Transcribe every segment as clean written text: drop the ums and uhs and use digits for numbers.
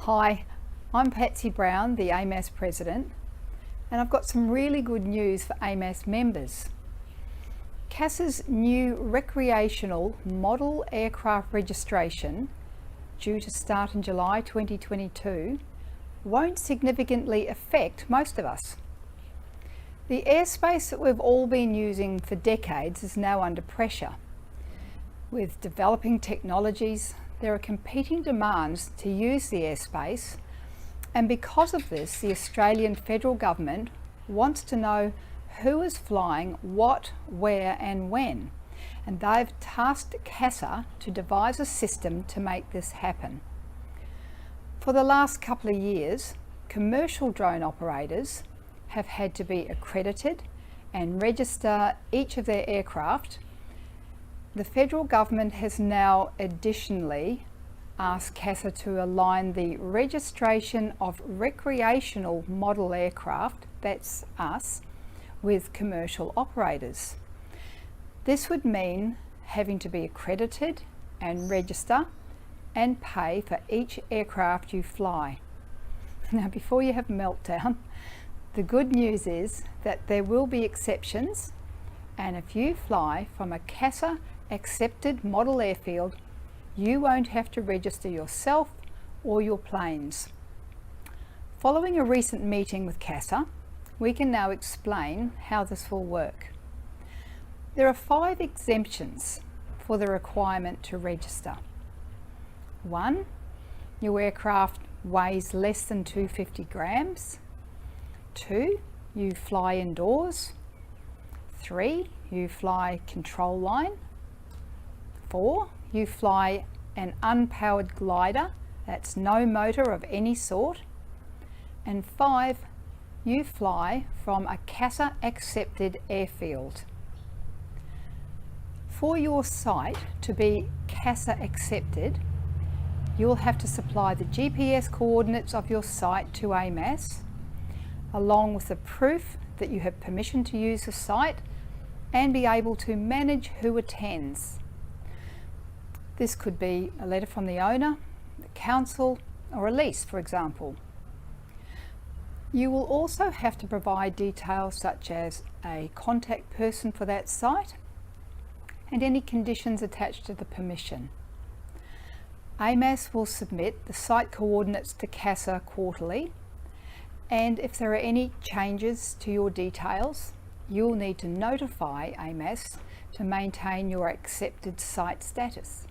Hi, I'm Patsy Brown, the AMAS President, and I've got some really good news for AMAS members. CASA's new recreational model aircraft registration, due to start in July 2022, won't significantly affect most of us. The airspace that we've all been using for decades is now under pressure. With developing technologies, there are competing demands to use the airspace, and because of this, the Australian federal government wants to know who is flying what, where and when, and they've tasked CASA to devise a system to make this happen. For the last couple of years, commercial drone operators have had to be accredited and register each of their aircraft. The federal government has now additionally asked CASA to align the registration of recreational model aircraft, that's us, with commercial operators. This would mean having to be accredited and register and pay for each aircraft you fly. Now, before you have a meltdown, the good news is that there will be exceptions, and if you fly from a CASA accepted model airfield, you won't have to register yourself or your planes. Following a recent meeting with CASA, we can now explain how this will work. There are 5 exemptions for the requirement to register. 1, your aircraft weighs less than 250 grams. 2, you fly indoors. 3, you fly control line. 4, you fly an unpowered glider, that's no motor of any sort. And 5, you fly from a CASA accepted airfield. For your site to be CASA accepted, you will have to supply the GPS coordinates of your site to AMAS, along with the proof that you have permission to use the site and be able to manage who attends. This could be a letter from the owner, the council, or a lease, for example. You will also have to provide details such as a contact person for that site and any conditions attached to the permission. AMAS will submit the site coordinates to CASA quarterly, and if there are any changes to your details, you'll need to notify AMAS to maintain your accepted site status.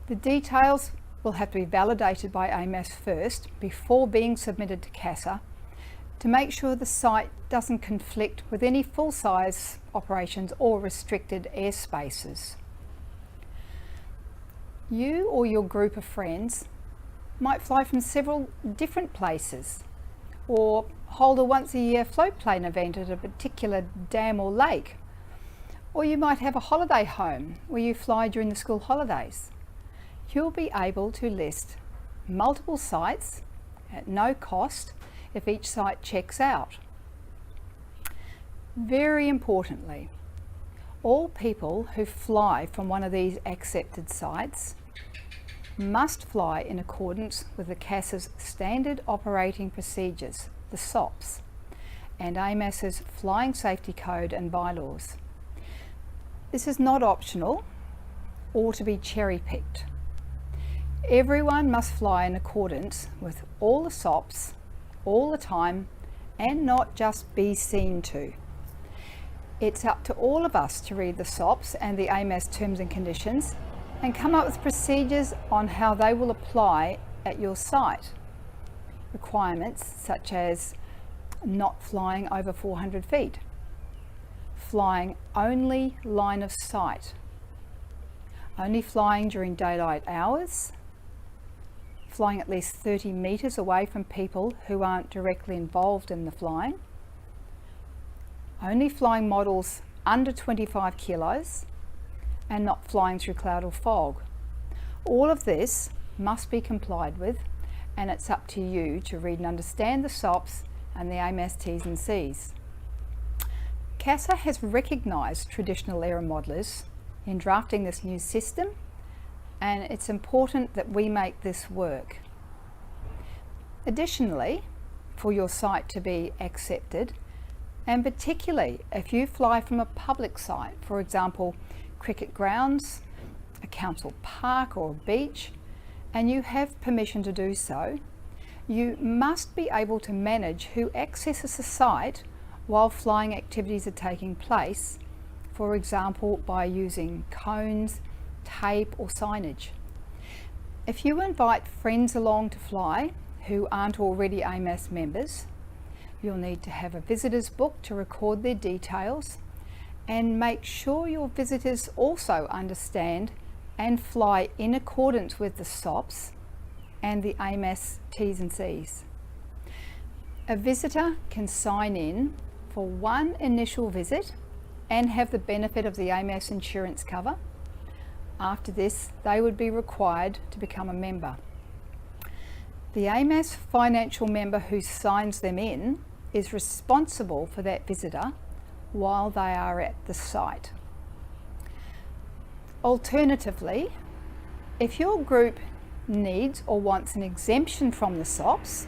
The details will have to be validated by AMAS first before being submitted to CASA to make sure the site doesn't conflict with any full-size operations or restricted airspaces. You or your group of friends might fly from several different places or hold a once-a-year floatplane event at a particular dam or lake. Or you might have a holiday home where you fly during the school holidays. You'll be able to list multiple sites at no cost if each site checks out. Very importantly, all people who fly from one of these accepted sites must fly in accordance with the CASA's Standard Operating Procedures, the SOPs, and AMAS's Flying Safety Code and bylaws. This is not optional or to be cherry-picked. Everyone must fly in accordance with all the SOPs, all the time, and not just be seen to. It's up to all of us to read the SOPs and the AMAS terms and conditions and come up with procedures on how they will apply at your site. Requirements such as not flying over 400 feet, flying only line of sight, only flying during daylight hours, flying at least 30 meters away from people who aren't directly involved in the flying, only flying models under 25 kilos, and not flying through cloud or fog. All of this must be complied with, and it's up to you to read and understand the SOPs and the AMAS T's and C's. CASA has recognised traditional aero modelers in drafting this new system, and it's important that we make this work. Additionally, for your site to be accepted, and particularly if you fly from a public site, for example, cricket grounds, a council park or a beach, and you have permission to do so, you must be able to manage who accesses the site while flying activities are taking place, for example, by using cones, tape or signage. If you invite friends along to fly who aren't already AMAS members, you'll need to have a visitors book to record their details and make sure your visitors also understand and fly in accordance with the SOPs and the AMAS T's and C's. A visitor can sign in for one initial visit and have the benefit of the AMAS insurance cover. After this, they would be required to become a member. The AMAS financial member who signs them in is responsible for that visitor while they are at the site. Alternatively, if your group needs or wants an exemption from the SOPs,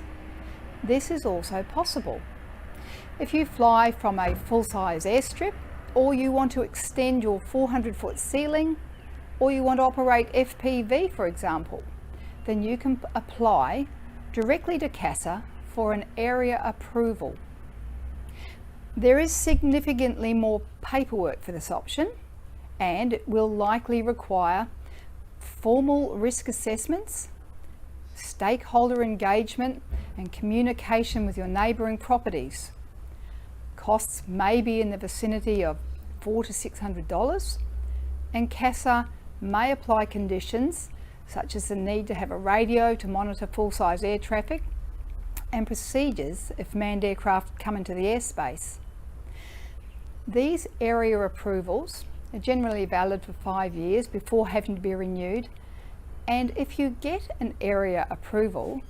this is also possible. If you fly from a full-size airstrip, or you want to extend your 400-foot ceiling, or you want to operate FPV, for example, then you can apply directly to CASA for an area approval. There is significantly more paperwork for this option, and it will likely require formal risk assessments, stakeholder engagement, and communication with your neighbouring properties. Costs may be in the vicinity of $400 to $600, and CASA may apply conditions such as the need to have a radio to monitor full-size air traffic and procedures if manned aircraft come into the airspace. These area approvals are generally valid for 5 years before having to be renewed, and if you get an area approval,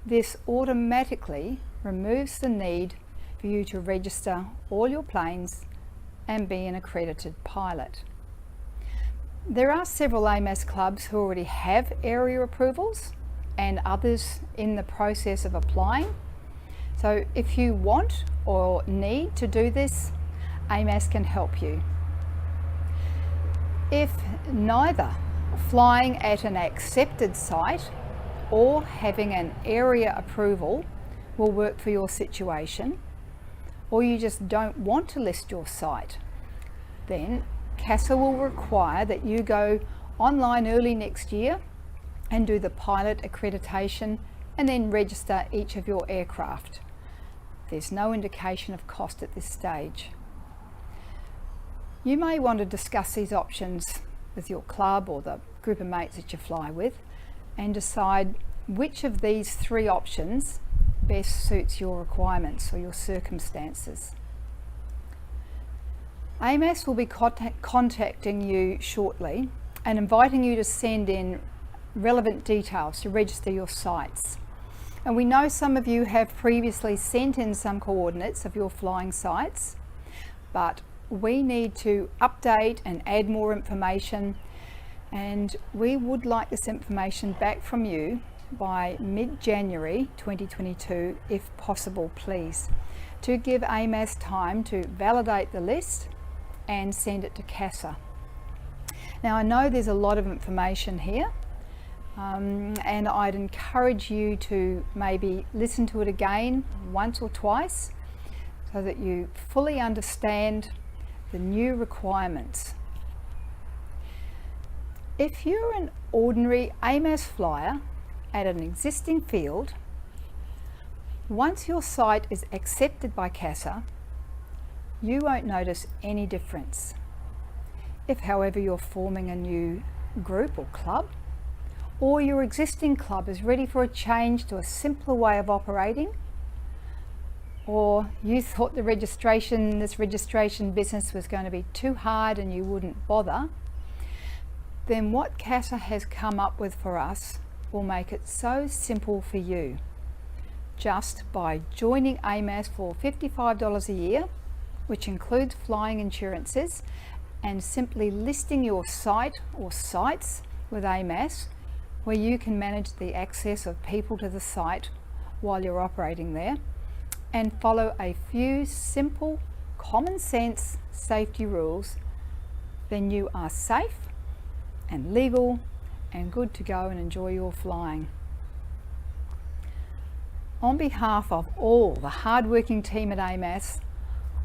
this automatically removes the need for you to register all your planes and be an accredited pilot. There are several AMAS clubs who already have area approvals and others in the process of applying. So if you want or need to do this, AMAS can help you. If neither flying at an accepted site or having an area approval will work for your situation, or you just don't want to list your site, then CASA will require that you go online early next year and do the pilot accreditation and then register each of your aircraft. There's no indication of cost at this stage. You may want to discuss these options with your club or the group of mates that you fly with and decide which of these 3 options best suits your requirements or your circumstances. AMAS will be contacting you shortly and inviting you to send in relevant details to register your sites. And we know some of you have previously sent in some coordinates of your flying sites, but we need to update and add more information, and we would like this information back from you by mid-January 2022 if possible, please, to give AMAS time to validate the list and send it to CASA. Now I know there's a lot of information here, and I'd encourage you to maybe listen to it again once or twice so that you fully understand the new requirements. If you're an ordinary AMAS flyer at an existing field, once your site is accepted by CASA, you won't notice any difference. If, however, you're forming a new group or club, or your existing club is ready for a change to a simpler way of operating, or you thought this registration business was going to be too hard and you wouldn't bother, then what CASA has come up with for us will make it so simple for you. Just by joining AMAS for $55 a year, which includes flying insurances, and simply listing your site or sites with AMAS, where you can manage the access of people to the site while you're operating there, and follow a few simple, common sense safety rules, then you are safe and legal and good to go and enjoy your flying. On behalf of all the hard-working team at AMAS,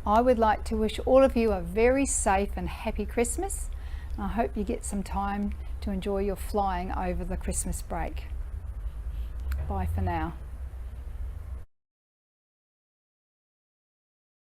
I would like to wish all of you a very safe and happy Christmas. I hope you get some time to enjoy your flying over the Christmas break. Bye for now.